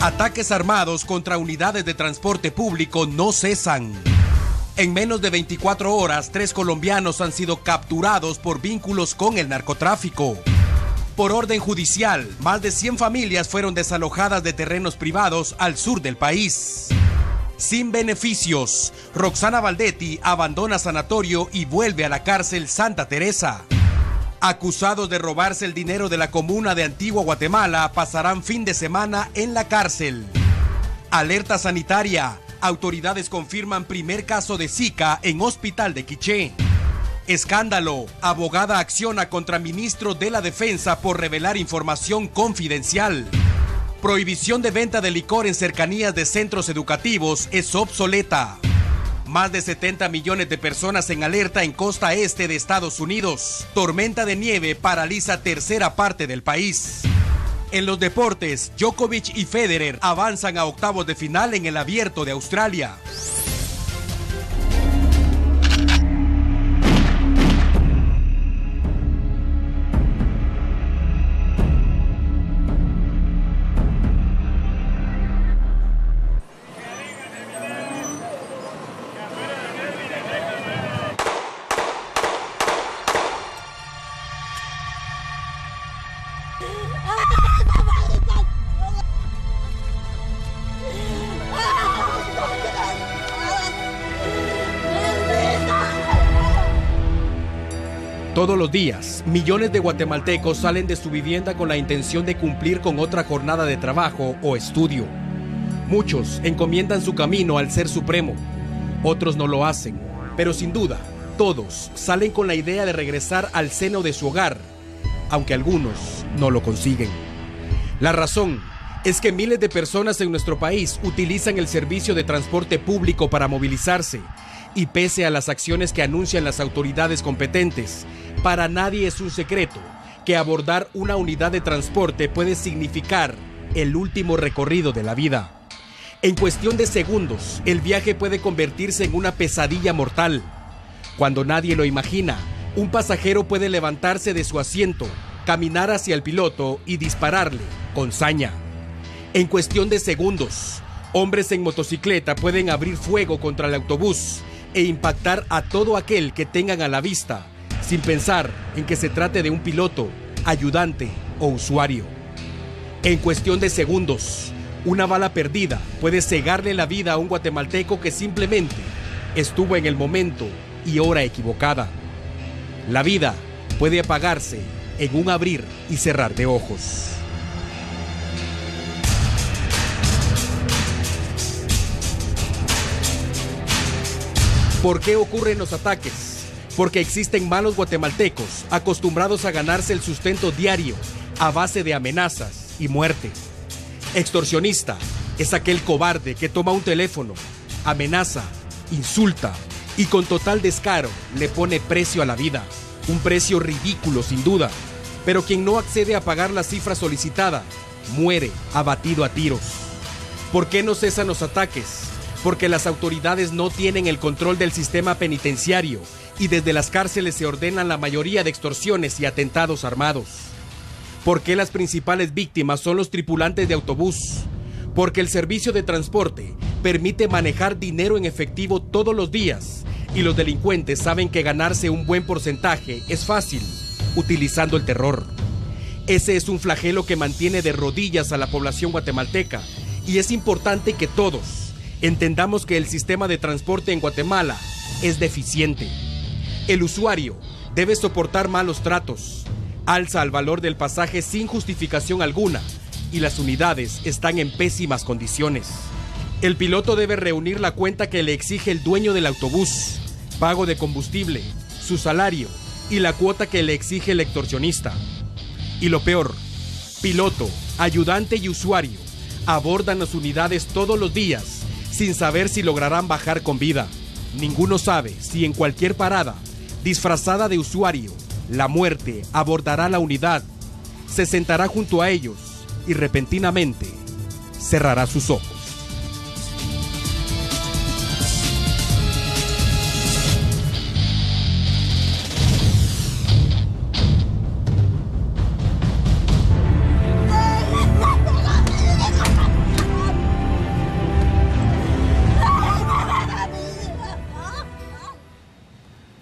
Ataques armados contra unidades de transporte público no cesan. En menos de 24 horas, 3 colombianos han sido capturados por vínculos con el narcotráfico. Por orden judicial, más de 100 familias fueron desalojadas de terrenos privados al sur del país. Sin beneficios, Roxana Valdetti abandona sanatorio y vuelve a la cárcel Santa Teresa. Acusados de robarse el dinero de la comuna de Antigua Guatemala, pasarán fin de semana en la cárcel. Alerta sanitaria. Autoridades confirman primer caso de Zika en Hospital de Quiché. Escándalo. Abogada acciona contra ministro de la Defensa por revelar información confidencial. Prohibición de venta de licor en cercanías de centros educativos es obsoleta. Más de 70 millones de personas en alerta en costa este de Estados Unidos. Tormenta de nieve paraliza tercera parte del país. En los deportes, Djokovic y Federer avanzan a octavos de final en el Abierto de Australia. Todos los días, millones de guatemaltecos salen de su vivienda con la intención de cumplir con otra jornada de trabajo o estudio. Muchos encomiendan su camino al Ser Supremo, otros no lo hacen, pero sin duda, todos salen con la idea de regresar al seno de su hogar, aunque algunos no lo consiguen. La razón es que miles de personas en nuestro país utilizan el servicio de transporte público para movilizarse, y pese a las acciones que anuncian las autoridades competentes, para nadie es un secreto que abordar una unidad de transporte puede significar el último recorrido de la vida. En cuestión de segundos, el viaje puede convertirse en una pesadilla mortal. Cuando nadie lo imagina, un pasajero puede levantarse de su asiento, caminar hacia el piloto y dispararle con saña. En cuestión de segundos, hombres en motocicleta pueden abrir fuego contra el autobús e impactar a todo aquel que tengan a la vista, sin pensar en que se trate de un piloto, ayudante o usuario. En cuestión de segundos, una bala perdida puede cegarle la vida a un guatemalteco que simplemente estuvo en el momento y hora equivocada. La vida puede apagarse en un abrir y cerrar de ojos. ¿Por qué ocurren los ataques? Porque existen malos guatemaltecos acostumbrados a ganarse el sustento diario a base de amenazas y muerte. Extorsionista es aquel cobarde que toma un teléfono, amenaza, insulta y con total descaro le pone precio a la vida. Un precio ridículo sin duda, pero quien no accede a pagar la cifra solicitada muere abatido a tiros. ¿Por qué no cesan los ataques? Porque las autoridades no tienen el control del sistema penitenciario y desde las cárceles se ordenan la mayoría de extorsiones y atentados armados. ¿Por qué las principales víctimas son los tripulantes de autobús? Porque el servicio de transporte permite manejar dinero en efectivo todos los días y los delincuentes saben que ganarse un buen porcentaje es fácil, utilizando el terror. Ese es un flagelo que mantiene de rodillas a la población guatemalteca y es importante que todos entendamos que el sistema de transporte en Guatemala es deficiente. El usuario debe soportar malos tratos, alza el valor del pasaje sin justificación alguna y las unidades están en pésimas condiciones. El piloto debe reunir la cuenta que le exige el dueño del autobús, pago de combustible, su salario y la cuota que le exige el extorsionista. Y lo peor, piloto, ayudante y usuario abordan las unidades todos los días sin saber si lograrán bajar con vida. Ninguno sabe si en cualquier parada, disfrazada de usuario, la muerte abordará la unidad, se sentará junto a ellos y repentinamente cerrará sus ojos.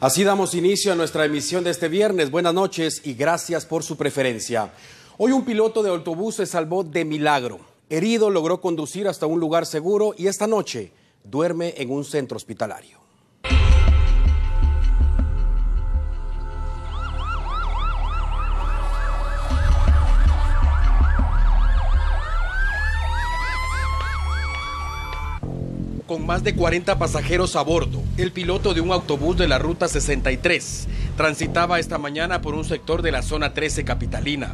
Así damos inicio a nuestra emisión de este viernes. Buenas noches y gracias por su preferencia. Hoy un piloto de autobús se salvó de milagro. Herido, logró conducir hasta un lugar seguro y esta noche duerme en un centro hospitalario. Con más de 40 pasajeros a bordo, el piloto de un autobús de la Ruta 63 transitaba esta mañana por un sector de la zona 13 capitalina.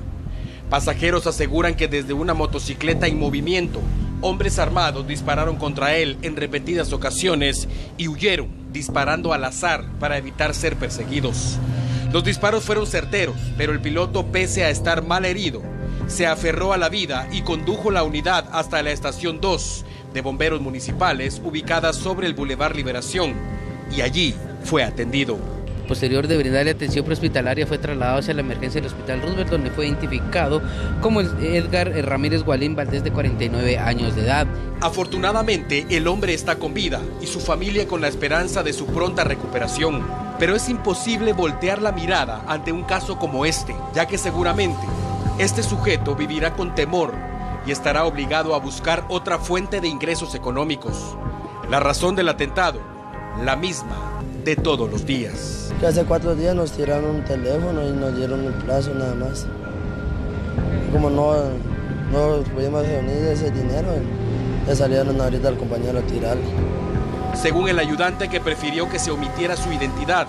Pasajeros aseguran que desde una motocicleta en movimiento, hombres armados dispararon contra él en repetidas ocasiones y huyeron, disparando al azar para evitar ser perseguidos. Los disparos fueron certeros, pero el piloto, pese a estar mal herido, se aferró a la vida y condujo la unidad hasta la estación 2 de bomberos municipales ubicada sobre el Boulevard Liberación y allí fue atendido. Posterior de brindarle atención prehospitalaria fue trasladado hacia la emergencia del Hospital Roosevelt, donde fue identificado como Edgar Ramírez Gualín Valdés, de 49 años de edad. Afortunadamente el hombre está con vida y su familia con la esperanza de su pronta recuperación, pero es imposible voltear la mirada ante un caso como este, ya que seguramente este sujeto vivirá con temor y estará obligado a buscar otra fuente de ingresos económicos. La razón del atentado, la misma de todos los días. Hace 4 días nos tiraron un teléfono y nos dieron un plazo nada más. Como no pudimos reunir ese dinero, le salieron ahorita al compañero a tirarle. Según el ayudante, que prefirió que se omitiera su identidad,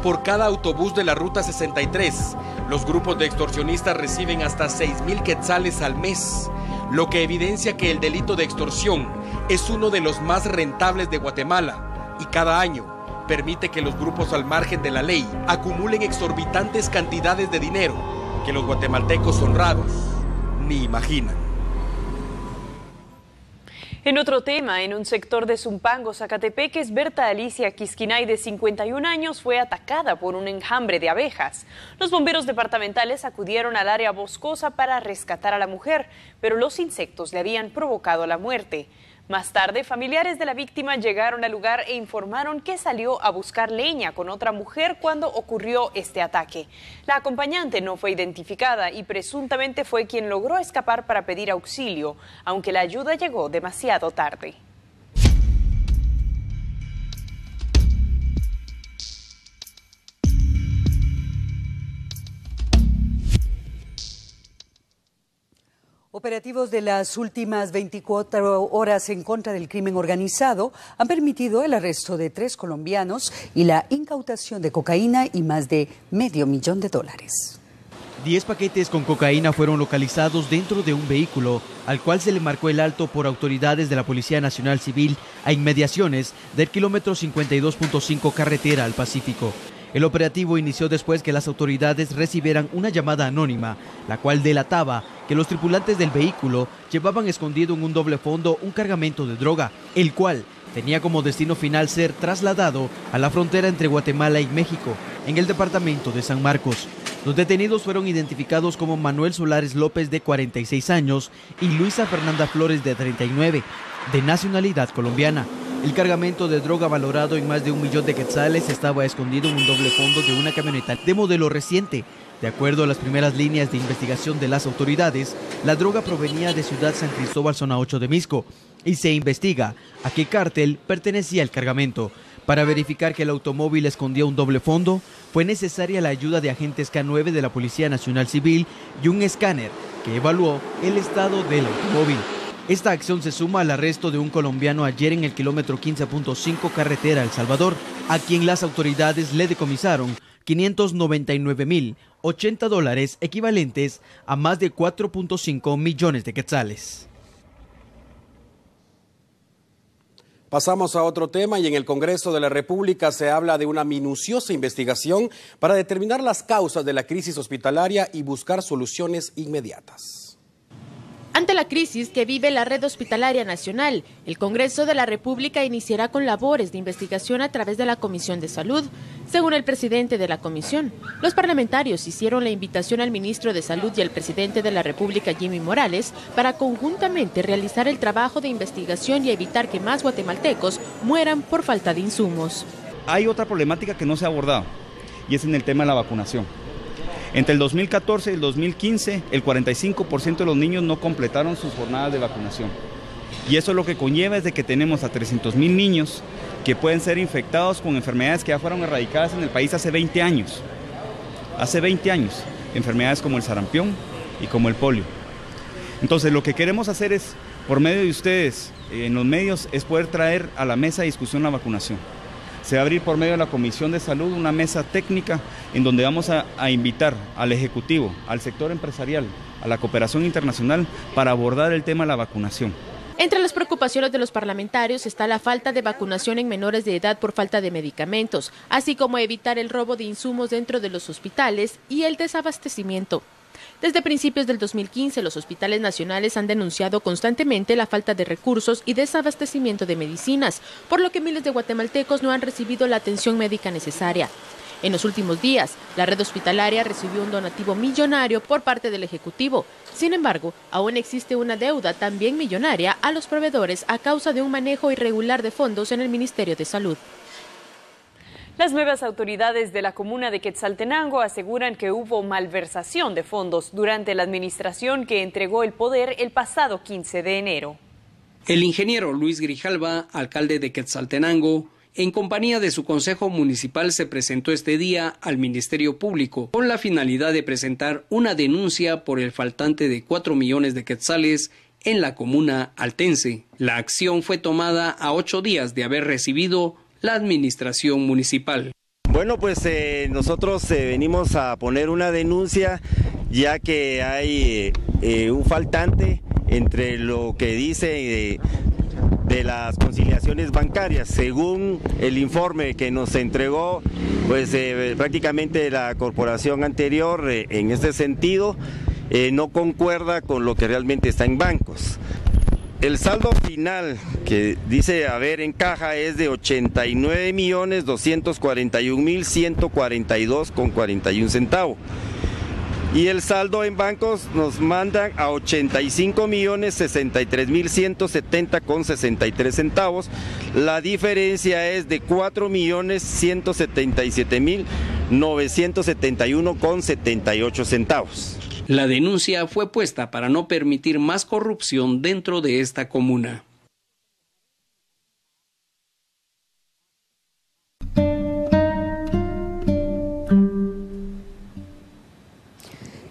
por cada autobús de la Ruta 63, los grupos de extorsionistas reciben hasta 6,000 quetzales al mes, lo que evidencia que el delito de extorsión es uno de los más rentables de Guatemala y cada año permite que los grupos al margen de la ley acumulen exorbitantes cantidades de dinero que los guatemaltecos honrados ni imaginan. En otro tema, en un sector de Zumpango, Zacatepeques, Berta Alicia Quisquinay, de 51 años, fue atacada por un enjambre de abejas. Los bomberos departamentales acudieron al área boscosa para rescatar a la mujer, pero los insectos le habían provocado la muerte. Más tarde, familiares de la víctima llegaron al lugar e informaron que salió a buscar leña con otra mujer cuando ocurrió este ataque. La acompañante no fue identificada y presuntamente fue quien logró escapar para pedir auxilio, aunque la ayuda llegó demasiado tarde. Operativos de las últimas 24 horas en contra del crimen organizado han permitido el arresto de 3 colombianos y la incautación de cocaína y más de $500,000. 10 paquetes con cocaína fueron localizados dentro de un vehículo, al cual se le marcó el alto por autoridades de la Policía Nacional Civil a inmediaciones del kilómetro 52.5 carretera al Pacífico. El operativo inició después que las autoridades recibieran una llamada anónima, la cual delataba que los tripulantes del vehículo llevaban escondido en un doble fondo un cargamento de droga, el cual tenía como destino final ser trasladado a la frontera entre Guatemala y México, en el departamento de San Marcos. Los detenidos fueron identificados como Manuel Solares López, de 46 años, y Luisa Fernanda Flores, de 39, de nacionalidad colombiana. El cargamento de droga, valorado en más de $1,000,000 de quetzales, estaba escondido en un doble fondo de una camioneta de modelo reciente. De acuerdo a las primeras líneas de investigación de las autoridades, la droga provenía de Ciudad San Cristóbal, zona 8 de Misco, y se investiga a qué cártel pertenecía el cargamento. Para verificar que el automóvil escondía un doble fondo, fue necesaria la ayuda de agentes K9 de la Policía Nacional Civil y un escáner que evaluó el estado del automóvil. Esta acción se suma al arresto de un colombiano ayer en el kilómetro 15.5 carretera El Salvador, a quien las autoridades le decomisaron $599,080, equivalentes a más de 4.5 millones de quetzales. Pasamos a otro tema y en el Congreso de la República se habla de una minuciosa investigación para determinar las causas de la crisis hospitalaria y buscar soluciones inmediatas. Ante la crisis que vive la red hospitalaria nacional, el Congreso de la República iniciará con labores de investigación a través de la Comisión de Salud. Según el presidente de la comisión, los parlamentarios hicieron la invitación al ministro de Salud y al presidente de la República, Jimmy Morales, para conjuntamente realizar el trabajo de investigación y evitar que más guatemaltecos mueran por falta de insumos. hay otra problemática que no se ha abordado, y es en el tema de la vacunación. Entre el 2014 y el 2015, el 45% de los niños no completaron sus jornadas de vacunación. Y eso lo que conlleva es de que tenemos a 300,000 niños que pueden ser infectados con enfermedades que ya fueron erradicadas en el país hace 20 años. Hace 20 años, enfermedades como el sarampión y como el polio. Entonces lo que queremos hacer es, por medio de ustedes, en los medios, es poder traer a la mesa de discusión la vacunación. Se va a abrir por medio de la Comisión de Salud una mesa técnica en donde vamos a invitar al Ejecutivo, al sector empresarial, a la cooperación internacional para abordar el tema de la vacunación. Entre las preocupaciones de los parlamentarios está la falta de vacunación en menores de edad por falta de medicamentos, así como evitar el robo de insumos dentro de los hospitales y el desabastecimiento. Desde principios del 2015, los hospitales nacionales han denunciado constantemente la falta de recursos y desabastecimiento de medicinas, por lo que miles de guatemaltecos no han recibido la atención médica necesaria. En los últimos días, la red hospitalaria recibió un donativo millonario por parte del Ejecutivo. Sin embargo, aún existe una deuda también millonaria a los proveedores a causa de un manejo irregular de fondos en el Ministerio de Salud. Las nuevas autoridades de la comuna de Quetzaltenango aseguran que hubo malversación de fondos durante la administración que entregó el poder el pasado 15 de enero. El ingeniero Luis Grijalva, alcalde de Quetzaltenango, en compañía de su consejo municipal se presentó este día al Ministerio Público con la finalidad de presentar una denuncia por el faltante de 4 millones de quetzales en la comuna altense. La acción fue tomada a 8 días de haber recibido la administración municipal. Bueno, pues nosotros venimos a poner una denuncia ya que hay un faltante entre lo que dice de las conciliaciones bancarias. Según el informe que nos entregó, pues prácticamente la corporación anterior en este sentido no concuerda con lo que realmente está en bancos. El saldo final que dice haber en caja es de 89.241.142,41 centavos. Y el saldo en bancos nos mandan a 85.063.170,63 centavos. La diferencia es de 4.177.971,78 centavos. La denuncia fue puesta para no permitir más corrupción dentro de esta comuna.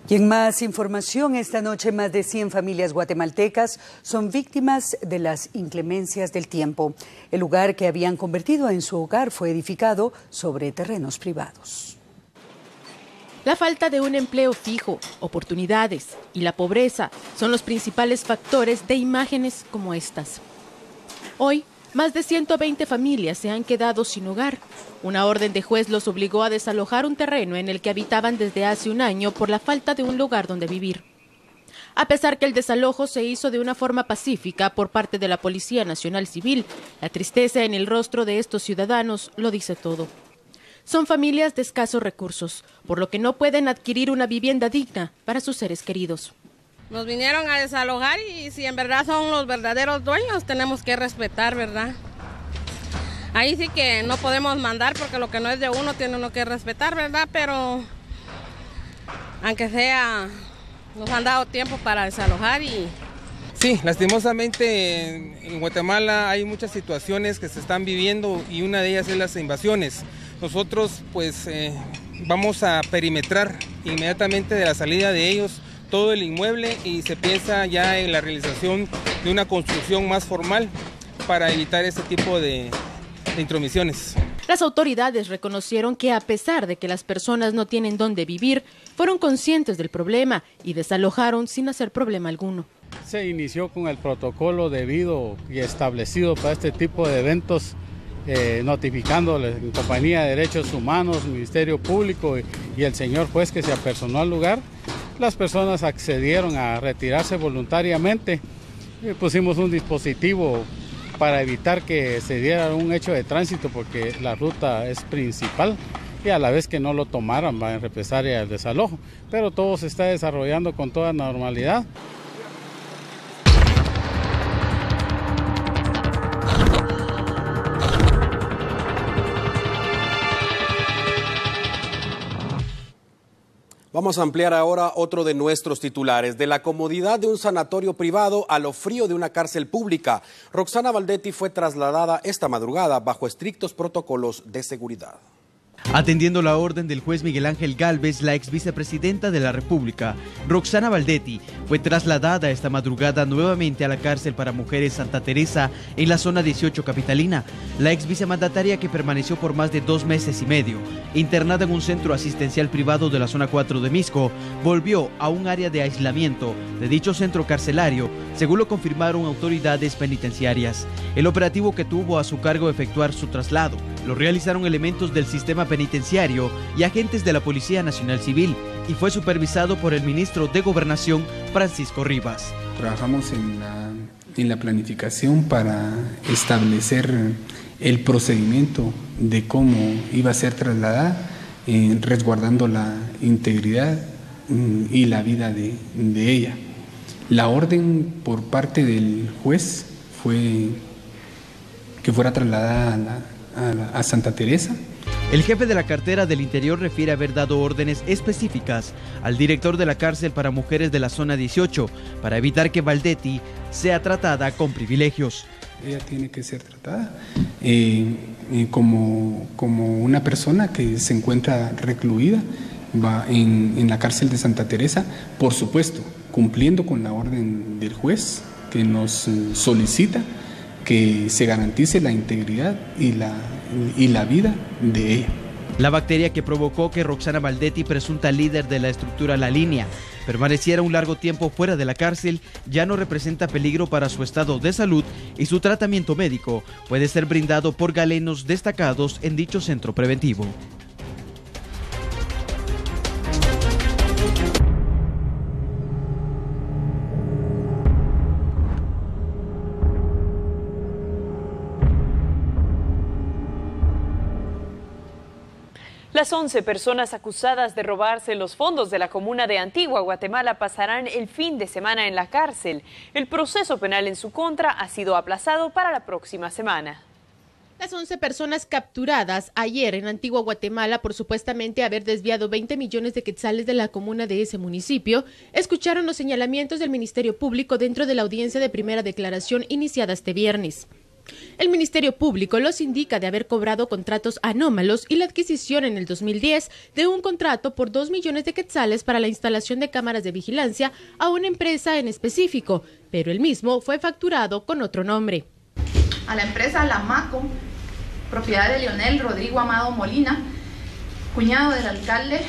Y en más información, esta noche más de 100 familias guatemaltecas son víctimas de las inclemencias del tiempo. El lugar que habían convertido en su hogar fue edificado sobre terrenos privados. La falta de un empleo fijo, oportunidades y la pobreza son los principales factores de imágenes como estas. Hoy, más de 120 familias se han quedado sin hogar. Una orden de juez los obligó a desalojar un terreno en el que habitaban desde hace un año por la falta de un lugar donde vivir. A pesar que el desalojo se hizo de una forma pacífica por parte de la Policía Nacional Civil, la tristeza en el rostro de estos ciudadanos lo dice todo. Son familias de escasos recursos, por lo que no pueden adquirir una vivienda digna para sus seres queridos. Nos vinieron a desalojar y si en verdad son los verdaderos dueños, tenemos que respetar, ¿verdad? Ahí sí que no podemos mandar porque lo que no es de uno tiene uno que respetar, ¿verdad? Pero aunque sea, nos han dado tiempo para desalojar y... Sí, lastimosamente en Guatemala hay muchas situaciones que se están viviendo y una de ellas es las invasiones. Nosotros pues vamos a perimetrar inmediatamente de la salida de ellos todo el inmueble y se piensa ya en la realización de una construcción más formal para evitar este tipo de intromisiones. Las autoridades reconocieron que a pesar de que las personas no tienen dónde vivir, fueron conscientes del problema y desalojaron sin hacer problema alguno. Se inició con el protocolo debido y establecido para este tipo de eventos, notificándoles en compañía de Derechos Humanos, Ministerio Público y el señor juez que se apersonó al lugar. Las personas accedieron a retirarse voluntariamente. Pusimos un dispositivo para evitar que se diera un hecho de tránsito porque la ruta es principal y a la vez que no lo tomaran va en represalia al desalojo. Pero todo se está desarrollando con toda normalidad. Vamos a ampliar ahora otro de nuestros titulares. De la comodidad de un sanatorio privado a lo frío de una cárcel pública, Roxana Baldetti fue trasladada esta madrugada bajo estrictos protocolos de seguridad. Atendiendo la orden del juez Miguel Ángel Gálvez, la ex vicepresidenta de la República, Roxana Baldetti, fue trasladada esta madrugada nuevamente a la cárcel para mujeres Santa Teresa en la zona 18 capitalina. La ex vicemandataria, que permaneció por más de 2 meses y medio internada en un centro asistencial privado de la zona 4 de Misco, volvió a un área de aislamiento de dicho centro carcelario, según lo confirmaron autoridades penitenciarias. El operativo que tuvo a su cargo efectuar su traslado lo realizaron elementos del sistema penitenciario y agentes de la Policía Nacional Civil, y fue supervisado por el ministro de Gobernación, Francisco Rivas. Trabajamos en la planificación para establecer el procedimiento de cómo iba a ser trasladada, resguardando la integridad y la vida de ella. La orden por parte del juez fue que fuera trasladada a Santa Teresa. El jefe de la cartera del Interior refiere haber dado órdenes específicas al director de la cárcel para mujeres de la zona 18 para evitar que Baldetti sea tratada con privilegios. Ella tiene que ser tratada como una persona que se encuentra recluida en la cárcel de Santa Teresa, por supuesto, cumpliendo con la orden del juez que nos solicita que se garantice la integridad y la vida de ella. La bacteria que provocó que Roxana Baldetti, presunta líder de la estructura La Línea, permaneciera un largo tiempo fuera de la cárcel, ya no representa peligro para su estado de salud, y su tratamiento médico puede ser brindado por galenos destacados en dicho centro preventivo. Las 11 personas acusadas de robarse los fondos de la comuna de Antigua Guatemala pasarán el fin de semana en la cárcel. El proceso penal en su contra ha sido aplazado para la próxima semana. Las 11 personas capturadas ayer en Antigua Guatemala por supuestamente haber desviado 20 millones de quetzales de la comuna de ese municipio escucharon los señalamientos del Ministerio Público dentro de la audiencia de primera declaración iniciada este viernes. El Ministerio Público los indica de haber cobrado contratos anómalos y la adquisición en el 2010 de un contrato por 2 millones de quetzales para la instalación de cámaras de vigilancia a una empresa en específico, pero el mismo fue facturado con otro nombre. A la empresa La Maco, propiedad de Leonel Rodrigo Amado Molina, cuñado del alcalde,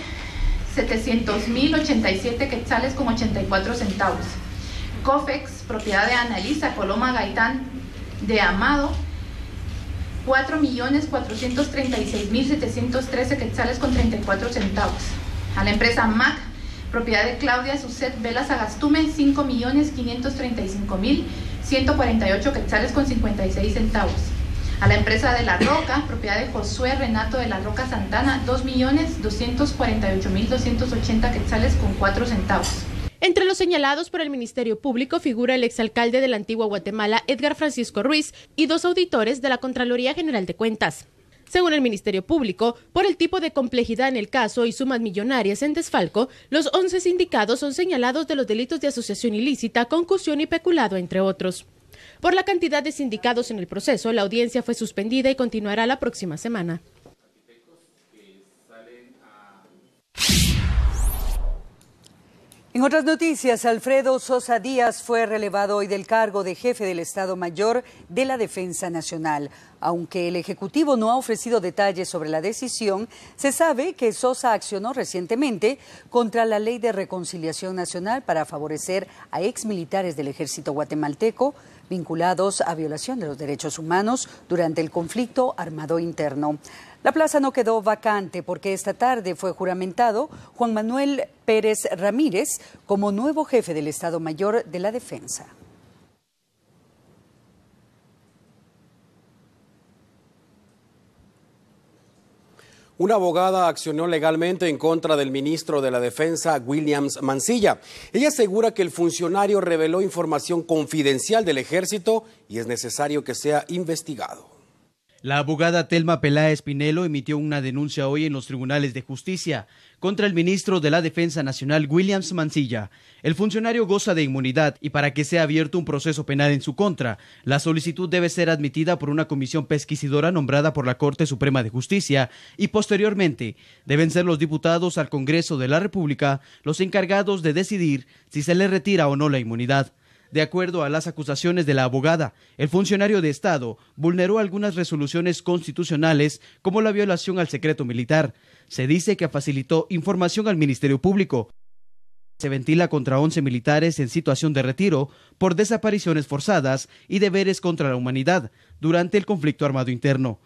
700.087 quetzales con 84 centavos. Cofex, propiedad de Analisa Coloma Gaitán de Amado, 4.436.713 quetzales con 34 centavos. A la empresa MAC, propiedad de Claudia Suset Vela Sagastume, 5.535.148 quetzales con 56 centavos. A la empresa de La Roca, propiedad de Josué Renato de La Roca Santana, 2.248.280 quetzales con 4 centavos. Entre los señalados por el Ministerio Público figura el exalcalde de la Antigua Guatemala, Edgar Francisco Ruiz, y 2 auditores de la Contraloría General de Cuentas. Según el Ministerio Público, por el tipo de complejidad en el caso y sumas millonarias en desfalco, los 11 sindicados son señalados de los delitos de asociación ilícita, concusión y peculado, entre otros. Por la cantidad de sindicados en el proceso, la audiencia fue suspendida y continuará la próxima semana. En otras noticias, Alfredo Sosa Díaz fue relevado hoy del cargo de jefe del Estado Mayor de la Defensa Nacional. Aunque el Ejecutivo no ha ofrecido detalles sobre la decisión, se sabe que Sosa accionó recientemente contra la Ley de Reconciliación Nacional para favorecer a exmilitares del ejército guatemalteco vinculados a violación de los derechos humanos durante el conflicto armado interno. La plaza no quedó vacante porque esta tarde fue juramentado Juan Manuel Pérez Ramírez como nuevo jefe del Estado Mayor de la Defensa. Una abogada accionó legalmente en contra del ministro de la Defensa, Williams Mancilla. Ella asegura que el funcionario reveló información confidencial del ejército y es necesario que sea investigado. La abogada Telma Peláez Pinelo emitió una denuncia hoy en los tribunales de justicia contra el ministro de la Defensa Nacional, Williams Mancilla. El funcionario goza de inmunidad y para que sea abierto un proceso penal en su contra, la solicitud debe ser admitida por una comisión pesquisidora nombrada por la Corte Suprema de Justicia y posteriormente deben ser los diputados al Congreso de la República los encargados de decidir si se le retira o no la inmunidad. De acuerdo a las acusaciones de la abogada, el funcionario de Estado vulneró algunas resoluciones constitucionales como la violación al secreto militar. Se dice que facilitó información al Ministerio Público. Se ventila contra 11 militares en situación de retiro por desapariciones forzadas y deberes contra la humanidad durante el conflicto armado interno.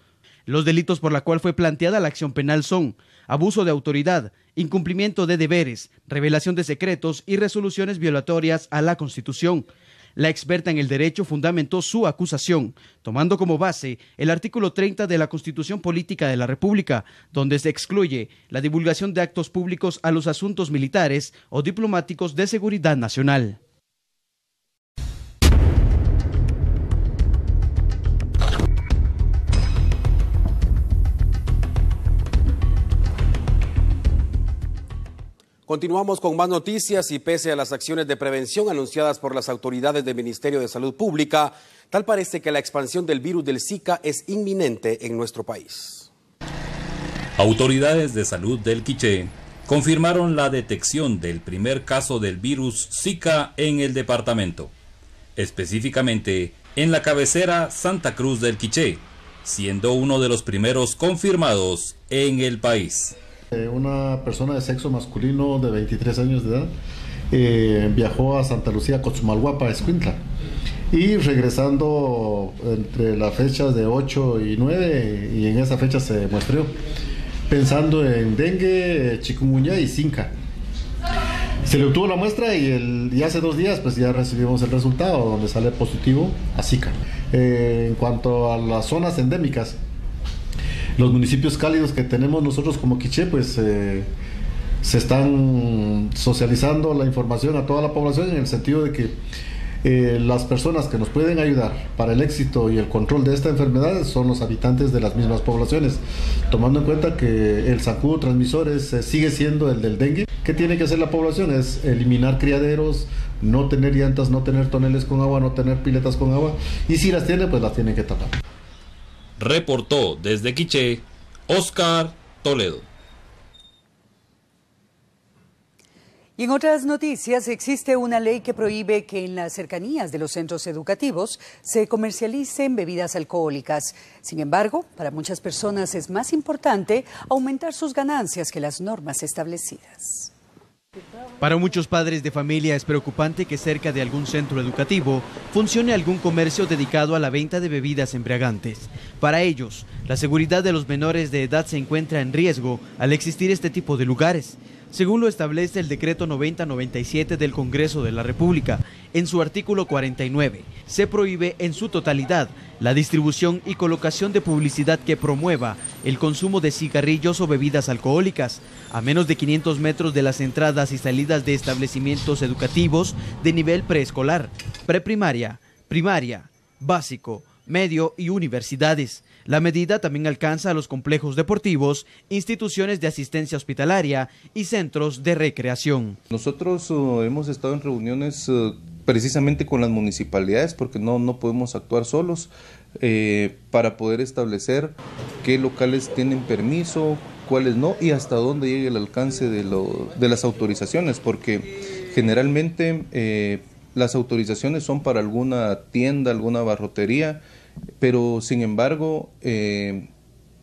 Los delitos por la cual fue planteada la acción penal son abuso de autoridad, incumplimiento de deberes, revelación de secretos y resoluciones violatorias a la Constitución. La experta en el derecho fundamentó su acusación, tomando como base el artículo 30 de la Constitución Política de la República, donde se excluye la divulgación de actos públicos a los asuntos militares o diplomáticos de seguridad nacional. Continuamos con más noticias y pese a las acciones de prevención anunciadas por las autoridades del Ministerio de Salud Pública, tal parece que la expansión del virus del Zika es inminente en nuestro país. Autoridades de salud del Quiché confirmaron la detección del primer caso del virus Zika en el departamento, específicamente en la cabecera Santa Cruz del Quiché, siendo uno de los primeros confirmados en el país. Una persona de sexo masculino de 23 años de edad viajó a Santa Lucía, Cochumalhuapa, Escuintla, y regresando entre las fechas de 8 y 9, y en esa fecha se muestreó, pensando en dengue, chikungunya y Zika. Se le obtuvo la muestra y hace 2 días pues ya recibimos el resultado donde sale positivo a Zika. En cuanto a las zonas endémicas, los municipios cálidos que tenemos nosotros como Quiché, pues se están socializando la información a toda la población en el sentido de que las personas que nos pueden ayudar para el éxito y el control de esta enfermedad son los habitantes de las mismas poblaciones, tomando en cuenta que el zancudo transmisor sigue siendo el del dengue. ¿Qué tiene que hacer la población? Es eliminar criaderos, no tener llantas, no tener toneles con agua, no tener piletas con agua, y si las tiene, pues las tiene que tapar. Reportó desde Quiché, Oscar Toledo. Y en otras noticias, existe una ley que prohíbe que en las cercanías de los centros educativos se comercialicen bebidas alcohólicas. Sin embargo, para muchas personas es más importante aumentar sus ganancias que las normas establecidas. Para muchos padres de familia es preocupante que cerca de algún centro educativo funcione algún comercio dedicado a la venta de bebidas embriagantes. Para ellos, la seguridad de los menores de edad se encuentra en riesgo al existir este tipo de lugares. Según lo establece el decreto 9097 del Congreso de la República, en su artículo 49, se prohíbe en su totalidad la distribución y colocación de publicidad que promueva el consumo de cigarrillos o bebidas alcohólicas a menos de 500 metros de las entradas y salidas de establecimientos educativos de nivel preescolar, preprimaria, primaria, básico, medio y universidades. La medida también alcanza a los complejos deportivos, instituciones de asistencia hospitalaria y centros de recreación. Nosotros hemos estado en reuniones precisamente con las municipalidades porque no podemos actuar solos para poder establecer qué locales tienen permiso, cuáles no y hasta dónde llegue el alcance de las autorizaciones, porque generalmente las autorizaciones son para alguna tienda, alguna barrotería, pero sin embargo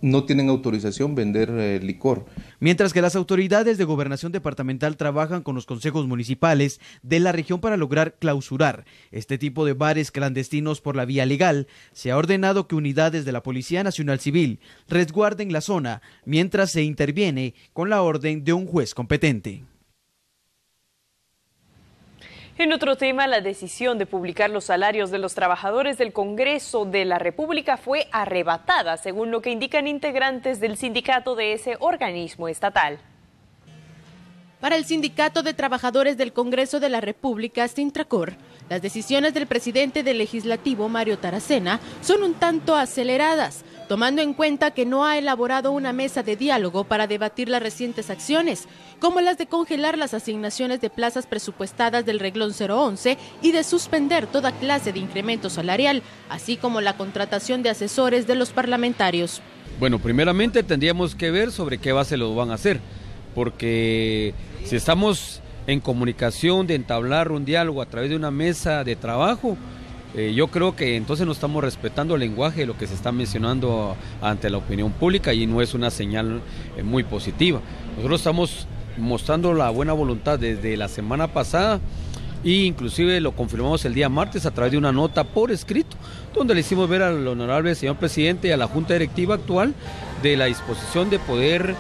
no tienen autorización vender licor. Mientras que las autoridades de gobernación departamental trabajan con los consejos municipales de la región para lograr clausurar este tipo de bares clandestinos por la vía legal, se ha ordenado que unidades de la Policía Nacional Civil resguarden la zona mientras se interviene con la orden de un juez competente. En otro tema, la decisión de publicar los salarios de los trabajadores del Congreso de la República fue arrebatada, según lo que indican integrantes del sindicato de ese organismo estatal. Para el Sindicato de Trabajadores del Congreso de la República, Sintracor, las decisiones del presidente del Legislativo, Mario Taracena, son un tanto aceleradas, tomando en cuenta que no ha elaborado una mesa de diálogo para debatir las recientes acciones, como las de congelar las asignaciones de plazas presupuestadas del reglón 011 y de suspender toda clase de incremento salarial, así como la contratación de asesores de los parlamentarios. Bueno, primeramente tendríamos que ver sobre qué base lo van a hacer, porque si estamos en comunicación de entablar un diálogo a través de una mesa de trabajo, yo creo que entonces no estamos respetando el lenguaje de lo que se está mencionando ante la opinión pública y no es una señal muy positiva. Nosotros estamos mostrando la buena voluntad desde la semana pasada e inclusive lo confirmamos el día martes a través de una nota por escrito, donde le hicimos ver al honorable señor presidente y a la Junta Directiva actual de la disposición de poder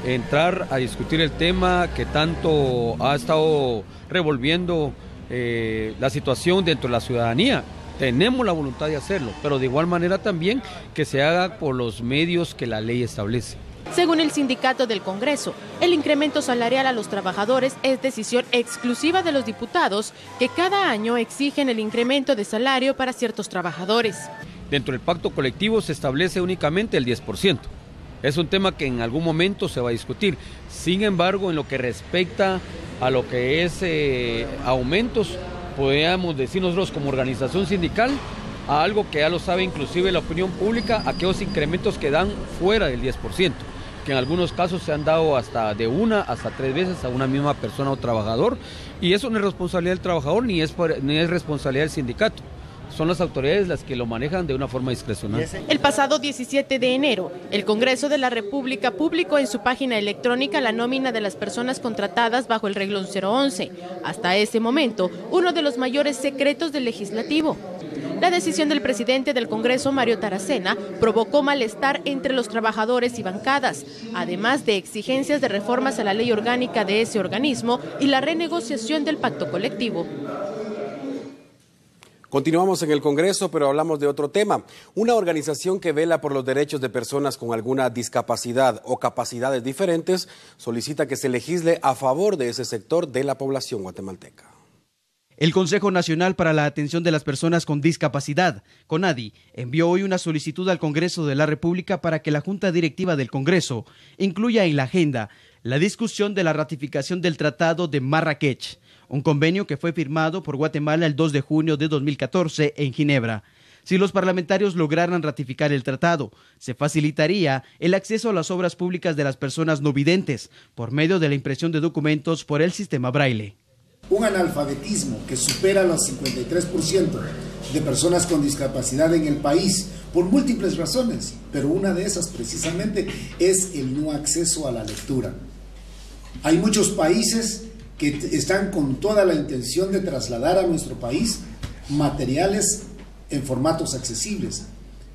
entrar a discutir el tema que tanto ha estado revolviendo la situación dentro de la ciudadanía. Tenemos la voluntad de hacerlo, pero de igual manera también que se haga por los medios que la ley establece. Según el sindicato del Congreso, el incremento salarial a los trabajadores es decisión exclusiva de los diputados que cada año exigen el incremento de salario para ciertos trabajadores. Dentro del pacto colectivo se establece únicamente el 10%. Es un tema que en algún momento se va a discutir. Sin embargo, en lo que respecta a lo que es aumentos, podríamos decir nosotros como organización sindical, a algo que ya lo sabe inclusive la opinión pública, aquellos incrementos que dan fuera del 10%, que en algunos casos se han dado hasta de 1 hasta 3 veces a una misma persona o trabajador, y eso no es responsabilidad del trabajador ni es responsabilidad del sindicato. Son las autoridades las que lo manejan de una forma discrecional. El pasado 17 de enero, el Congreso de la República publicó en su página electrónica la nómina de las personas contratadas bajo el reglón 011. Hasta ese momento, uno de los mayores secretos del legislativo. La decisión del presidente del Congreso, Mario Taracena, provocó malestar entre los trabajadores y bancadas, además de exigencias de reformas a la ley orgánica de ese organismo y la renegociación del pacto colectivo. Continuamos en el Congreso, pero hablamos de otro tema. Una organización que vela por los derechos de personas con alguna discapacidad o capacidades diferentes solicita que se legisle a favor de ese sector de la población guatemalteca. El Consejo Nacional para la Atención de las Personas con Discapacidad, CONADI, envió hoy una solicitud al Congreso de la República para que la Junta Directiva del Congreso incluya en la agenda la discusión de la ratificación del Tratado de Marrakech, un convenio que fue firmado por Guatemala el 2 de junio de 2014 en Ginebra. Si los parlamentarios lograran ratificar el tratado, se facilitaría el acceso a las obras públicas de las personas no videntes por medio de la impresión de documentos por el sistema Braille. Un analfabetismo que supera los 53% de personas con discapacidad en el país por múltiples razones, pero una de esas precisamente es el no acceso a la lectura. Hay muchos países que están con toda la intención de trasladar a nuestro país materiales en formatos accesibles,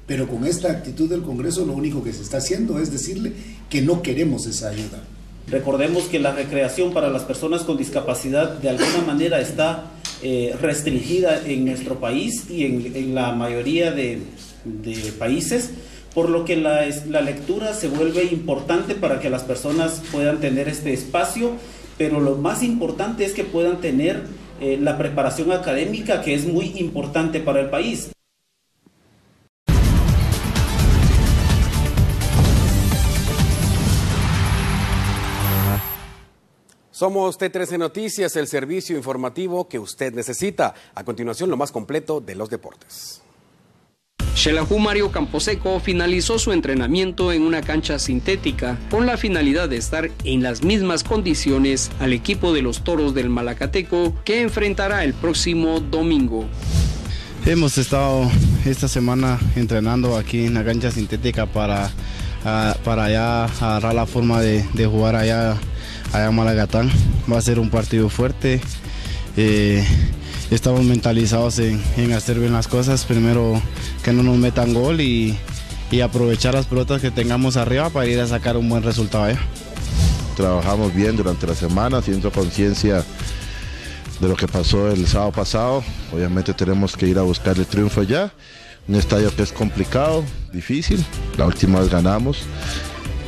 pero con esta actitud del Congreso lo único que se está haciendo es decirle que no queremos esa ayuda. Recordemos que la recreación para las personas con discapacidad de alguna manera está restringida en nuestro país y en la mayoría de países, por lo que la lectura se vuelve importante para que las personas puedan tener este espacio, pero lo más importante es que puedan tener la preparación académica, que es muy importante para el país. Somos T13 Noticias, el servicio informativo que usted necesita. A continuación, lo más completo de los deportes. Xelajú Mario Camposeco finalizó su entrenamiento en una cancha sintética con la finalidad de estar en las mismas condiciones al equipo de los Toros del Malacateco que enfrentará el próximo domingo. Hemos estado esta semana entrenando aquí en la cancha sintética para ya agarrar la forma de jugar allá en Malagatán. Va a ser un partido fuerte. Estamos mentalizados en hacer bien las cosas, primero que no nos metan gol y aprovechar las pelotas que tengamos arriba para ir a sacar un buen resultado allá. Trabajamos bien durante la semana, haciendo conciencia de lo que pasó el sábado pasado. Obviamente tenemos que ir a buscar el triunfo ya, un estadio que es complicado, difícil, la última vez ganamos,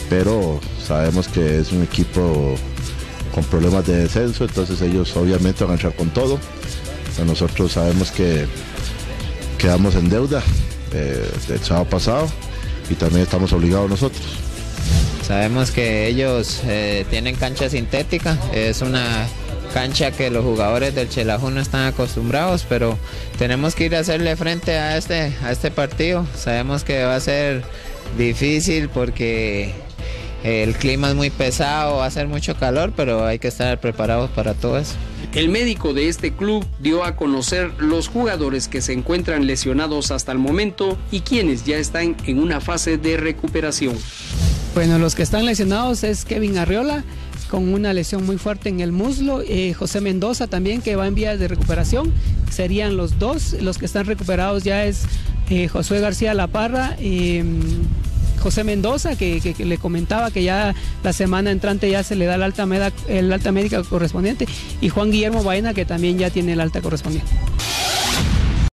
pero sabemos que es un equipo con problemas de descenso, entonces ellos obviamente van a entrar con todo. Nosotros sabemos que quedamos en deuda del sábado pasado y también estamos obligados nosotros. Sabemos que ellos tienen cancha sintética, es una cancha que los jugadores del Xelajú no están acostumbrados, pero tenemos que ir a hacerle frente a este partido. Sabemos que va a ser difícil porque el clima es muy pesado, va a hacer mucho calor, pero hay que estar preparados para todo eso. El médico de este club dio a conocer los jugadores que se encuentran lesionados hasta el momento y quienes ya están en una fase de recuperación. Bueno, los que están lesionados es Kevin Arriola, con una lesión muy fuerte en el muslo, José Mendoza también, que va en vías de recuperación. Serían los dos. Los que están recuperados ya es Josué García La Parra, José Mendoza, que le comentaba que ya la semana entrante ya se le da el alta médica correspondiente, y Juan Guillermo Baena, que también ya tiene el alta correspondiente.